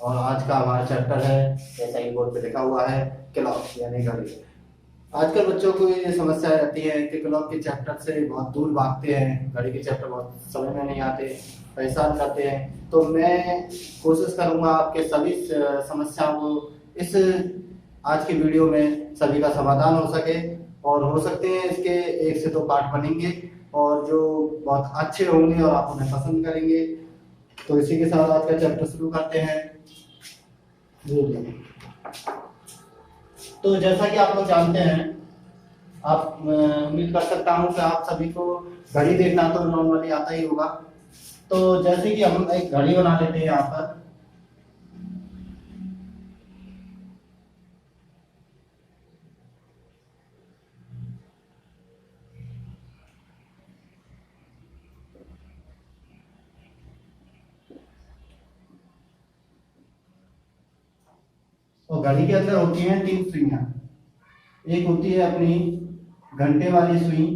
और आज का हमारा चैप्टर है, जैसा कि बोर्ड पे लिखा हुआ है, क्लॉक यानी घड़ी। आजकल बच्चों को ये समस्या रहती है कि क्लॉक के चैप्टर से बहुत दूर भागते हैं, घड़ी के चैप्टर बहुत समझ में नहीं आते, परेशान करते हैं। तो मैं कोशिश करूंगा आपके सभी समस्याओं को इस आज के वीडियो में सभी का समाधान हो सके, और हो सकते हैं इसके 1 से 2 पार्ट बनेंगे और जो बहुत अच्छे होंगे और आप उन्हें पसंद करेंगे। तो इसी के साथ आज का चैप्टर शुरू करते हैं। तो जैसा कि आप लोग जानते हैं, आप उम्मीद कर सकता हूं कि आप सभी को घड़ी देखना तो नॉर्मली आता ही होगा। तो जैसे कि हम एक घड़ी बना लेते हैं यहाँ पर। और घड़ी के अंदर होती हैं 3 सुइयां। एक होती है अपनी घंटे वाली सुई,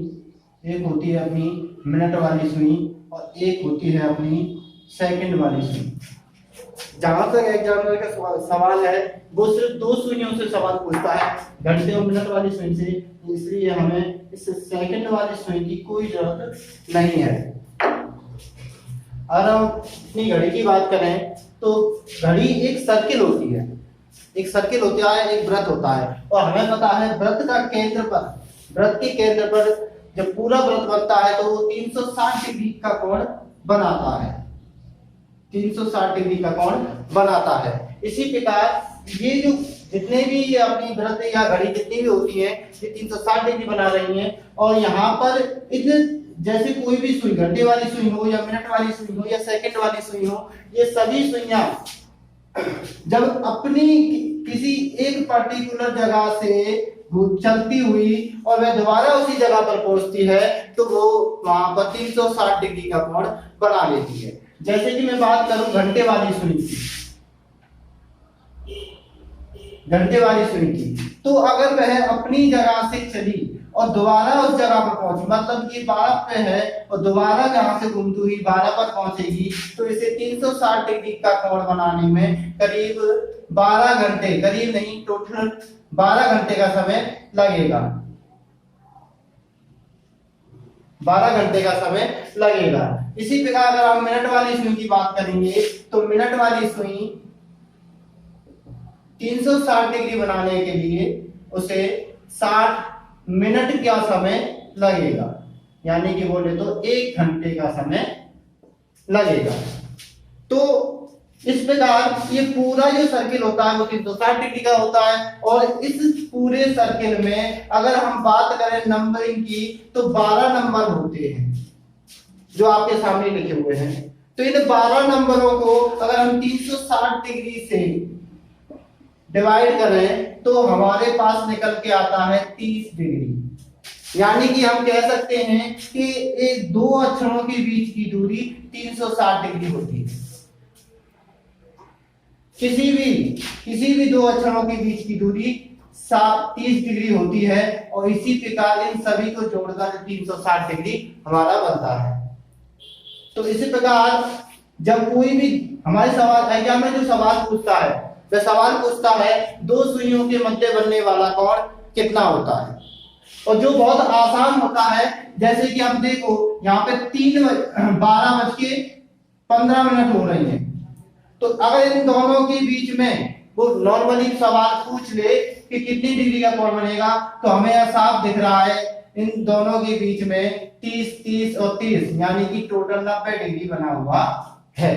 एक होती है अपनी मिनट वाली सुई, और एक होती है अपनी सेकंड वाली सुई। जहां तक एग्जामिनर का सवाल है, वो सिर्फ 2 सुइयों से सवाल पूछता है, घंटे और मिनट वाली सुई से, इसलिए हमें इस सेकंड वाली सुई की कोई जरूरत नहीं है। अगर हम अपनी घड़ी की बात करें तो घड़ी एक सर्किल होती है, एक सर्किल होता है, एक वृत्त होता है, और हमें पता है वृत्त का केंद्र पर, वृत्त के केंद्र पर जब पूरा वृत्त बनता है तो वो 360 डिग्री का कोण बनाता है, 360 डिग्री का कोण बनाता है। इसी प्रकार ये जो जितने भी अपनी वृत्त या घड़ी जितनी भी होती है, ये 360 डिग्री बना रही हैं। और यहाँ पर इन जैसे कोई भी सुई, घंटे वाली सुई हो या मिनट वाली सुई हो या सेकंड वाली सुई हो, ये सभी सुइयां जब अपनी किसी एक पर्टिकुलर जगह से चलती हुई और वह दोबारा उसी जगह पर पहुंचती है तो वो वहां पर 360 डिग्री का कोण बना लेती है। जैसे कि मैं बात करूं घंटे वाली सुई की, घंटे वाली सुई की, तो अगर वह अपनी जगह से चली और दोबारा उस जगह पर पहुंची, मतलब ये 12 पे है और दोबारा जहां से घूमती हुई 12 पर पहुंचेगी, तो इसे 360 डिग्री का कोण बनाने में करीब 12 घंटे, करीब नहीं टोटल 12 घंटे का समय लगेगा, 12 घंटे का समय लगेगा। इसी प्रकार अगर हम मिनट वाली सुई की बात करेंगे तो मिनट वाली सुई 360 डिग्री बनाने के लिए उसे 60 मिनट का समय लगेगा, यानी कि बोले तो 1 घंटे का समय लगेगा। तो इस प्रकार ये पूरा जो सर्किल होता है वो 360 डिग्री का होता है, और इस पूरे सर्किल में अगर हम बात करें नंबरिंग की तो 12 नंबर होते हैं जो आपके सामने लिखे हुए हैं। तो इन 12 नंबरों को अगर हम 360 डिग्री से डिवाइड करें तो हमारे पास निकल के आता है 30 डिग्री, यानी कि हम कह सकते हैं कि एक 2 अक्षरों के बीच की दूरी 360 डिग्री होती है। किसी भी 2 अक्षरों के बीच की दूरी 30 डिग्री होती है, और इसी प्रकार इन सभी को जोड़कर 360 डिग्री हमारा बनता है। तो इसी प्रकार जब कोई भी हमारे सवाल एग्जाम में जो सवाल पूछता है, वह सवाल पूछता है 2 सुइयों के मध्य बनने वाला कोण कितना होता है, और जो बहुत आसान होता है। जैसे कि आप देखो यहाँ पे 12:15 हो रही है, तो अगर इन दोनों के बीच में वो नॉर्मली सवाल पूछ ले कि कितनी डिग्री का कोण बनेगा, तो हमें यह साफ दिख रहा है इन दोनों के बीच में 30, 30 और 30, यानी कि टोटल 90 डिग्री बना हुआ है।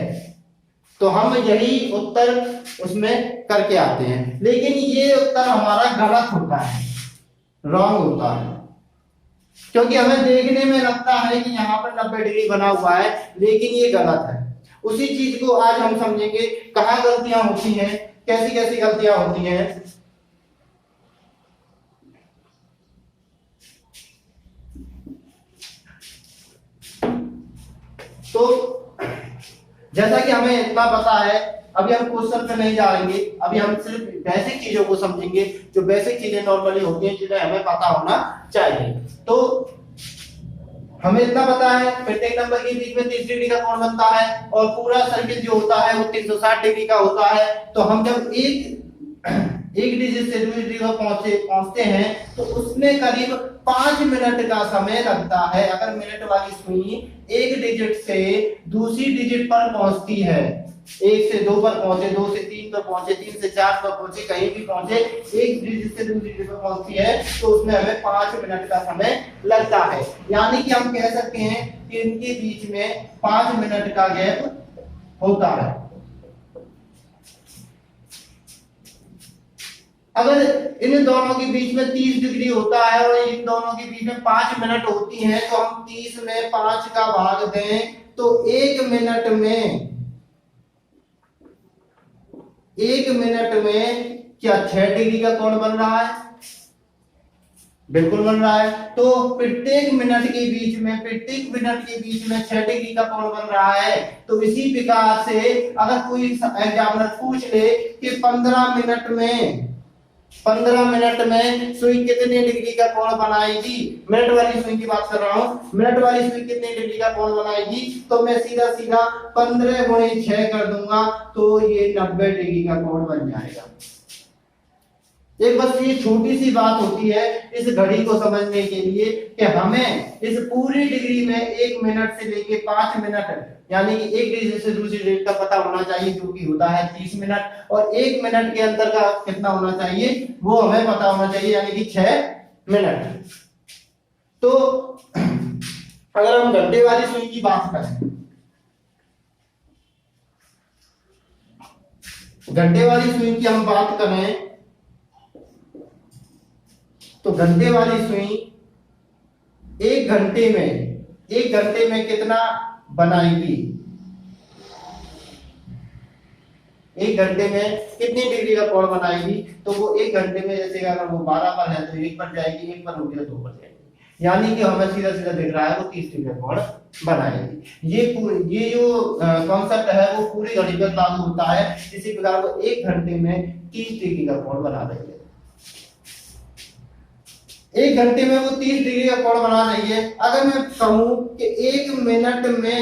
तो हम यही उत्तर उसमें करके आते हैं, लेकिन ये उत्तर हमारा गलत होता है, रॉन्ग होता है, क्योंकि हमें देखने में लगता है कि यहाँ पर 90 डिग्री बना हुआ है, लेकिन ये गलत है। उसी चीज को आज हम समझेंगे, कहाँ गलतियां होती हैं, कैसी कैसी गलतियां होती हैं। तो जैसा कि हमें इतना पता है, अभी हम क्वेश्चन पे नहीं जाएंगे, अभी हम सिर्फ बेसिक चीजों को समझेंगे, जो बेसिक चीजें नॉर्मली होती हैं, जिन्हें हमें पता होना चाहिए। तो हमें इतना पता है प्रत्येक नंबर के बीच में 30 डिग्री का कोण बनता है और पूरा सर्किल जो होता है वो 360 डिग्री का होता है। तो हम जब एक डिजिट से दूसरी डिजिट पर पहुंचते हैं तो उसमें करीब 5 मिनट का समय लगता है। अगर मिनट वाली सुई एक डिजिट से दूसरी डिजिट पर पहुंचती है, 1 से 2 पर पहुंचे, 2 से 3 पर पहुंचे, 3 से 4 पर पहुंचे, कहीं भी पहुंचे, एक डिजिट से दूसरी डिजिट पर पहुंचती है तो उसमें हमें 5 मिनट का समय लगता है। यानी कि हम कह सकते हैं कि इनके बीच में 5 मिनट का गैप होता है। अगर इन दोनों के बीच में 30 डिग्री होता है और इन दोनों के बीच में 5 मिनट होती हैं तो हम 30 में 5 का भाग दें तो 1 मिनट में क्या 6 डिग्री का कोण बन रहा है? बिल्कुल बन रहा है। तो प्रत्येक मिनट के बीच में 6 डिग्री का कोण बन रहा है। तो इसी प्रकार से अगर कोई एग्जामिनर पूछ ले कि 15 मिनट में सुई कितने डिग्री का कोण बनाएगी, मिनट वाली सुई की बात कर रहा हूं, मिनट वाली सुई कितने डिग्री का कोण बनाएगी, तो मैं सीधा 15 गुणे 6 कर दूंगा तो ये 90 डिग्री का कोण बन जाएगा। एक बस ये छोटी सी बात होती है इस घड़ी को समझने के लिए कि हमें इस पूरी डिग्री में 1 मिनट से लेके 5 मिनट यानी कि एक डिजिट से दूसरी डिजिट का पता होना चाहिए जो कि होता है 30 मिनट, और 1 मिनट के अंदर का कितना होना चाहिए वो हमें पता होना चाहिए यानी कि 6 मिनट। तो अगर हम घंटे वाली सुई की बात करें, घंटे वाली सुई की हम बात करें तो घंटे वाली सुई एक घंटे में कितना बनाएगी, एक घंटे में कितनी डिग्री का कोण बनाएगी, तो वो एक घंटे में जैसे अगर वो 12 पर है तो 1 पर जाएगी, 1 पर होगी तो 2 पर जाएगी, यानी कि हमें सीधा सीधा दिख रहा है वो 30 डिग्री का कोण बनाएगी। ये जो कॉन्सेप्ट है वो पूरी घड़ी पर लागू होता है। इसी प्रकार वो एक घंटे में 30 डिग्री का कोण बना रही है। एक घंटे में वो 30 डिग्री का कोण बना रही है। अगर मैं कहूं कि एक मिनट में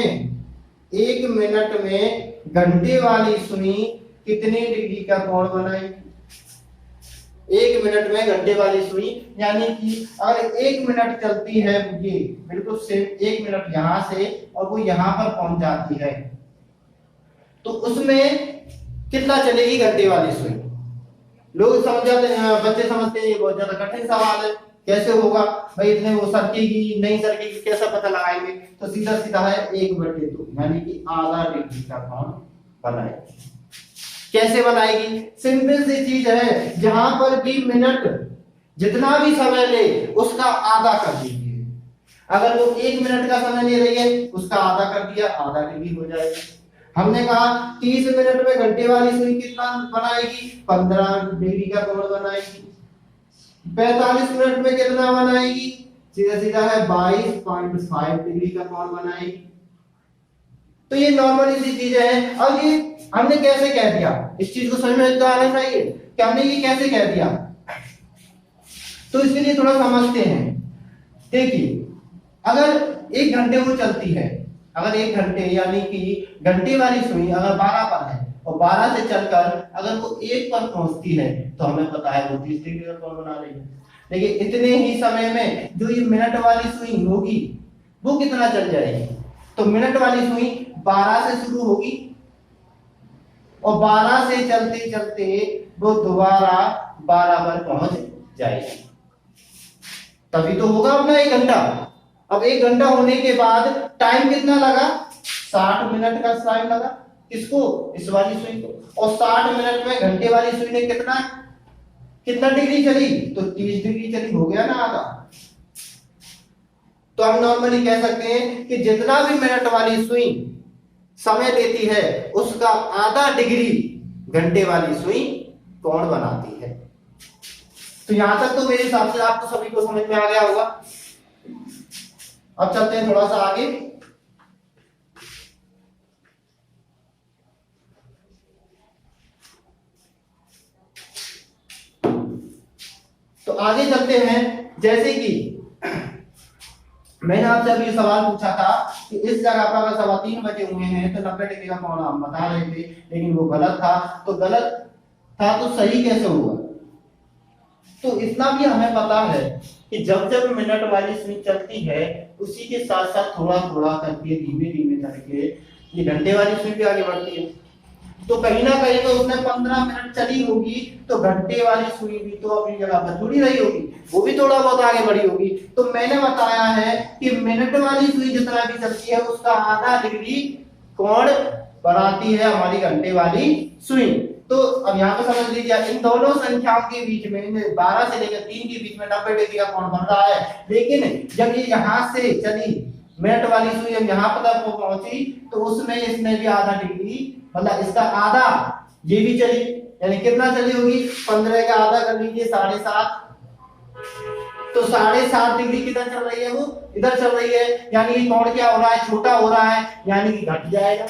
घंटे वाली सुई कितने डिग्री का कोण बनाएगी, 1 मिनट में घंटे वाली सुई, यानी कि अगर 1 मिनट चलती है ये बिल्कुल सेम 1 मिनट यहां से और वो यहां पर पहुंच जाती है तो उसमें कितना चलेगी घंटे वाली सुई। लोग समझ जाते हैं, बच्चे समझते हैं ये बहुत ज्यादा कठिन सवाल है, कैसे होगा भाई, इतने वो सरकेगी नहीं सरकेगी कैसा पता लगाएंगे, तो सीधा सीधा है 1/2 यानी कि आधा डिग्री का कोण बनाएगी। कैसे बनाएगी? सिंपल सी चीज है, जहां पर भी मिनट जितना भी समय ले उसका आधा कर दीजिए। अगर वो 1 मिनट का समय ले रही है उसका आधा कर दिया, आधा डिग्री हो जाएगा। हमने कहा 30 मिनट में घंटे वाली सुई कितना बनाएगी, 15 डिग्री का कोण बनाएगी। 45 मिनट में कितना बनाएगी, सीधा सीधा है 22.5 डिग्री का कोण बनाएगी। तो ये नॉर्मली सी चीज है। अब ये हमने कैसे कह दिया, इस चीज को समझ में आना चाहिए कि हमने ये कैसे कह दिया, तो इसके लिए थोड़ा समझते हैं। देखिए अगर 1 घंटे वो चलती है, अगर 1 घंटे यानी कि घंटे वाली सुई अगर 12 पर है और 12 से चलकर अगर वो 1 पर पहुंचती है तो हमें पता है वो 30 डिग्री का कोण बना रही है। लेकिन इतने ही समय में जो ये मिनट वाली सुई होगी वो कितना चल जाएगी, तो मिनट वाली सुई 12 से शुरू होगी और 12 से चलते चलते वो दोबारा 12 पर पहुंच जाएगी, तभी तो होगा अपना 1 घंटा। अब 1 घंटा होने के बाद टाइम कितना लगा, 60 मिनट का टाइम लगा, किसको, इस वाली सुई को। और 60 मिनट में घंटे वाली सुई ने कितना डिग्री चली, तो 30 डिग्री चली, हो गया ना आधा। तो हम नॉर्मली कह सकते हैं कि जितना भी मिनट वाली सुई समय लेती है उसका आधा डिग्री घंटे वाली सुई कोण बनाती है। तो यहां तक तो मेरे हिसाब से आपको सभी को समझ में आ गया होगा। अब चलते हैं थोड़ा सा आगे। तो आगे चलते हैं, जैसे कि मैंने आपसे अभी सवाल पूछा था कि इस जगह पर अगर 3:15 बजे हुए हैं तो 90 डिग्री का कोण हम बता रहे थे, लेकिन वो गलत था। तो गलत था तो सही कैसे हुआ? तो इतना भी हमें पता है कि जब जब मिनट वाली सुई चलती है उसी के साथ साथ थोड़ा थोड़ा करके धीमे धीमे करके ये घंटे वाली सुई भी आगे बढ़ती है। तो कहीं ना कहीं तो उसने 15 मिनट चली होगी, तो घंटे वाली सुई भी तो अपनी जगह पर जुड़ी रही होगी, वो भी थोड़ा बहुत आगे बढ़ी होगी। तो मैंने बताया है कि मिनट वाली सुई जितना भी चलती है उसका आधा डिग्री कोण बनाती है हमारी घंटे वाली सुई। तो अब यहाँ पे समझ लीजिए इन दोनों संख्याओं के बीच में 12 से लेकर 3 के बीच में 90 डिग्री का कोण बन रहा है। लेकिन जब ये यहाँ से चली मिनट वाली सुई जब यहाँ पर तक पहुंची तो उसमें इसने भी आधा डिग्री, मतलब इसका आधा ये भी चली, यानी कितना चली होगी? 15 का आधा कर लीजिए 7.5, तो 7.5 डिग्री किधर चल रही है? वो इधर चल रही है, यानी ये कोण क्या हो रहा है? छोटा हो रहा है, यानी कि घट जाएगा।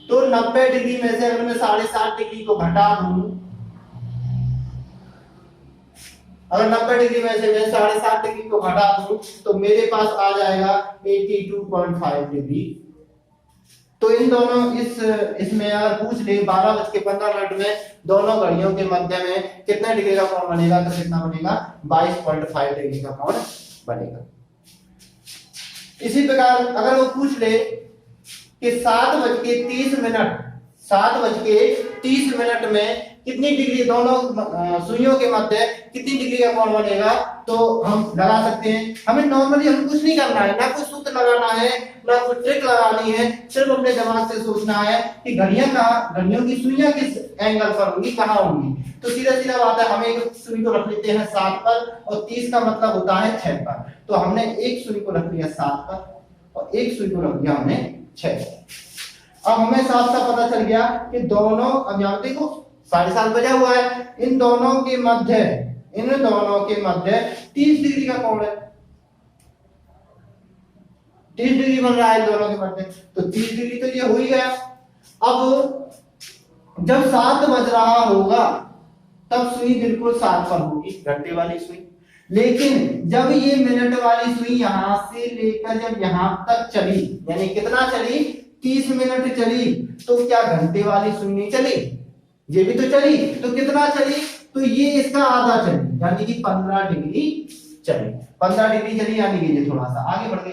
तो 90 डिग्री में से अगर मैं 7.5 डिग्री को घटा दूं, अगर 90 डिग्री में से मैं 7.5 डिग्री को घटा दूं तो मेरे पास आ जाएगा 82.5 डिग्री। तो इन दोनों इसमें अगर पूछ ले 12:15 में दोनों घड़ियों के मध्य में कितने डिग्री का कोण बनेगा, तो कितना बनेगा? 22.5 डिग्री का कोण बनेगा। इसी प्रकार अगर वो पूछ ले कि 7:30 में कितनी डिग्री दोनों सुइयों के मध्य कितनी डिग्री का कोण बनेगा, तो हम लगा सकते हैं। हमें नॉर्मली हम कुछ नहीं करना है, ना कुछ सूत्र लगाना है ना कुछ ट्रिक लगानी है, सिर्फ अपने दिमाग से सोचना है कि घड़ियों की सुइयां किस एंगल पर होंगी, कहाँ होंगी। तो सीधा सीधा बात है, हम एक सुई को रख लेते हैं 7 पर और 30 का मतलब होता है 6 पर। तो हमने एक सुई को रख लिया 7 पर और एक सुई को रख लिया हमने 6 पर। अब हमें साफ साफ पता चल गया कि दोनों, अब यहाँ देखो 7:30 बजा हुआ है, इन दोनों के मध्य 30 डिग्री का कोण है, 30 डिग्री बन रहा है इन दोनों के मध्य, तो 30 डिग्री तो ये हो ही गया। अब जब 7 बज रहा होगा तब सुई बिल्कुल 7 पर होगी, घंटे वाली सुई। लेकिन जब ये मिनट वाली सुई यहां से लेकर जब यहां तक चली, यानी कितना चली? 30 मिनट चली, तो क्या घंटे वाली सुई नहीं चली? ये भी तो चली। तो कितना चली? तो ये इसका आधा चली, यानी कि 15 डिग्री चली। 15 डिग्री चली यानी कि ये थोड़ा सा आगे बढ़ गई।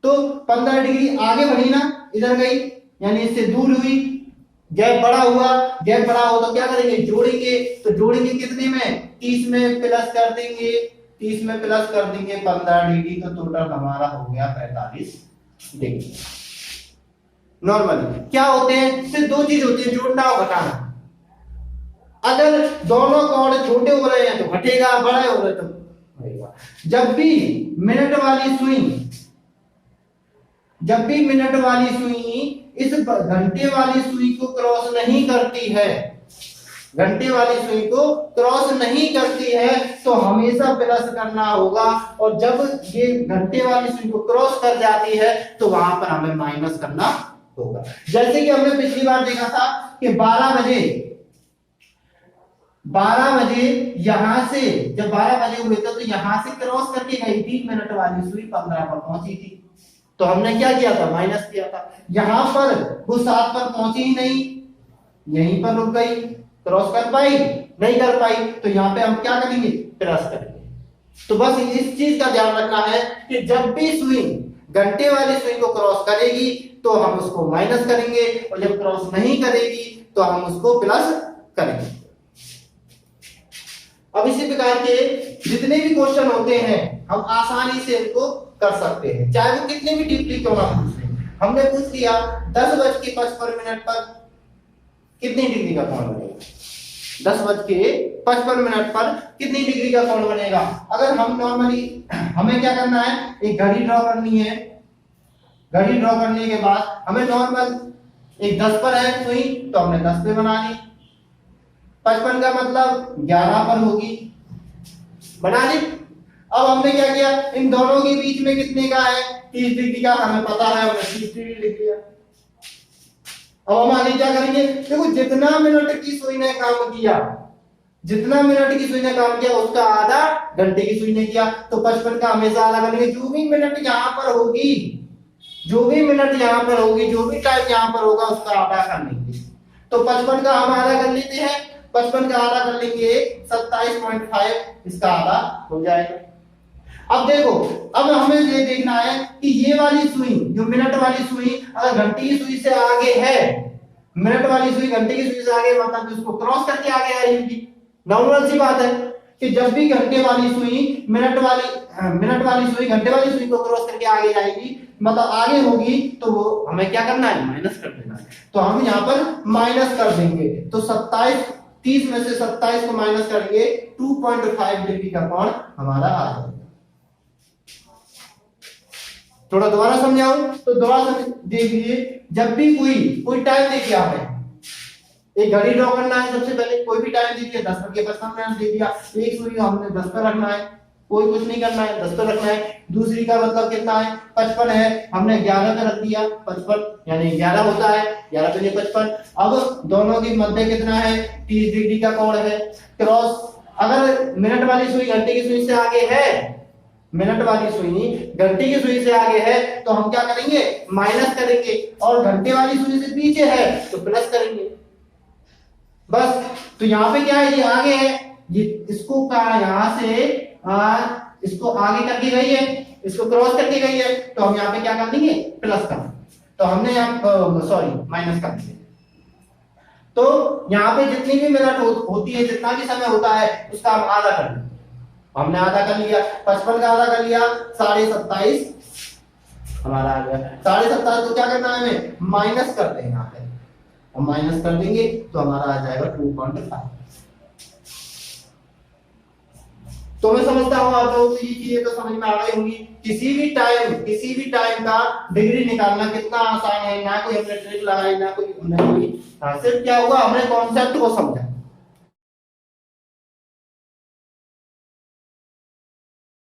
तो 15 डिग्री आगे बढ़ी ना, इधर गई, यानी इससे दूर हुई, गैप बड़ा हुआ। गैप बड़ा हो तो क्या करेंगे? जोड़ेंगे। तो जोड़ेंगे कितने में? 30 में प्लस कर देंगे, 30 में प्लस कर देंगे 15 डिग्री, तो टोटल हमारा हो गया 45 डिग्री। नॉर्मली क्या होते हैं? सिर्फ दो चीज होती है, जोड़ना और घटाना। अगर दोनों कोण छोटे हो रहे हैं तो घटेगा, बड़े हो रहे तो बढ़ेगा। जब भी मिनट वाली सुई इस घंटे वाली सुई को क्रॉस नहीं करती है, तो हमेशा प्लस करना होगा। और जब ये घंटे वाली सुई को क्रॉस कर जाती है तो वहां पर हमें माइनस करना होगा। जैसे कि हमने पिछली बार देखा था कि 12 बजे यहां से, जब 12 बजे हुए थे तो यहां से क्रॉस करके गई थी मिनट वाली सुई, 15 पर पहुंची थी, तो हमने क्या किया था? माइनस किया था। यहां पर वो 7 पर पहुंची ही नहीं, यहीं पर रुक गई, क्रॉस कर पाई? नहीं कर पाई। तो यहाँ पे हम क्या करेंगे? प्लस करेंगे। तो बस इस चीज का ध्यान रखना है कि जब भी सुई घंटे वाली सुई को क्रॉस करेगी तो हम उसको माइनस करेंगे, और जब क्रॉस नहीं करेगी तो हम उसको प्लस करेंगे। अब इसी प्रकार के जितने भी क्वेश्चन होते हैं हम आसानी से इनको कर सकते हैं, चाहे वो कितने भी डीपली क्यों ना पूछ लें। हमने पूछ लिया 10:55 पर कितनी डिग्री का कोण बनेगा, 10:55 पर कितनी डिग्री का कोण बनेगा। अगर हम नॉर्मली, हमें क्या करना है? एक घड़ी ड्रॉ करनी है। घड़ी ड्रॉ करने के बाद हमें नॉर्मल एक 10 पर है सुई, तो हमने 10 पे बना ली। 55 का मतलब 11 पर होगी, बना ली। अब हमने क्या किया? इन दोनों के बीच में कितने का है? 30 डिग्री का हमें पता है, हमने 30 डिग्री लिख लिया। अब हम आगे क्या करेंगे? देखो जितना मिनट की सुई ने काम किया, जितना मिनट की सुई ने काम किया उसका आधा घंटे की सुई ने किया। तो 55 का हमेशा आधा करेंगे। जो भी मिनट यहाँ पर होगी, जो भी मिनट यहाँ पर होगी, जो भी टाइम यहाँ पर होगा उसका आधा कर लेंगे। तो 55 का हम आधा कर लेते हैं, 55 का आधा कर लेंगे 27.5, इसका आधा हो जाएगा। अब देखो, अब हमें ये देखना है कि ये वाली सुई, जो मिनट वाली सुई अगर घंटे की सुई से आगे है, मिनट वाली सुई घंटे की सुई से आगे, मतलब उसको क्रॉस करके आगे आएगी। नॉर्मल सी बात है कि जब भी घंटे वाली सुई मिनट वाली सुई घंटे वाली सुई को क्रॉस करके आगे जाएगी, मतलब आगे होगी, तो वो हमें क्या करना है, माइनस कर देना है। तो हम यहाँ पर माइनस कर देंगे। तो 30 में से 27 को माइनस करेंगे, 2.5 डिग्री का कोण हमारा आ जाएगा। थोड़ा दोबारा समझाऊं तो दोबारा देखिए, जब भी कोई टाइम दे दिया है, एक घड़ी ड्रॉ करना है, सबसे पहले कोई भी टाइम दे दिया, 10:55 मिनट दे दिया, एक सुई हमने 10 पर रखना है, कोई कुछ नहीं करना है, 10 पर रखना है। दूसरी का मतलब कितना है, 55 है, हमने 11 पे रख दिया, 55 यानी 11 होता है, 11 पे 55। अब दोनों के मध्य कितना है, 30 डिग्री का कोण है। क्रॉस, अगर मिनट वाली सुई घंटे की सुई से आगे है, मिनट वाली सुई घंटे की सुई से आगे है, तो हम क्या करेंगे, माइनस करेंगे, और घंटे वाली सुई से पीछे है तो प्लस करेंगे, बस। तो यहाँ पे क्या है, ये आगे है, ये इसको का यहाँ से इसको आगे करके गई है, इसको क्रॉस करके गई है, तो हम यहाँ पे क्या कर देंगे, प्लस कर, तो हमने यहाँ सॉरी माइनस कर दिया। तो यहाँ पे जितनी भी मिनट होती है, जितना भी समय होता है, उसका हम आधा कर लें। हमने आधा कर लिया, 55 का आधा कर लिया, 27.5 हमारा आ गया। 27.5 को क्या करना है, हमें माइनस कर देंगे, यहाँ पे हम माइनस कर देंगे, तो हमारा आ जाएगा 2.5। तो मैं समझता हूँ आप लोगों को ये चीजें तो समझ में आ गई होंगी। किसी भी टाइम का डिग्री निकालना कितना आसान है, ना कोई हमने ट्रिक लगाई, ना कोई सिर्फ क्या हुआ, हमने कॉन्सेप्ट को समझा।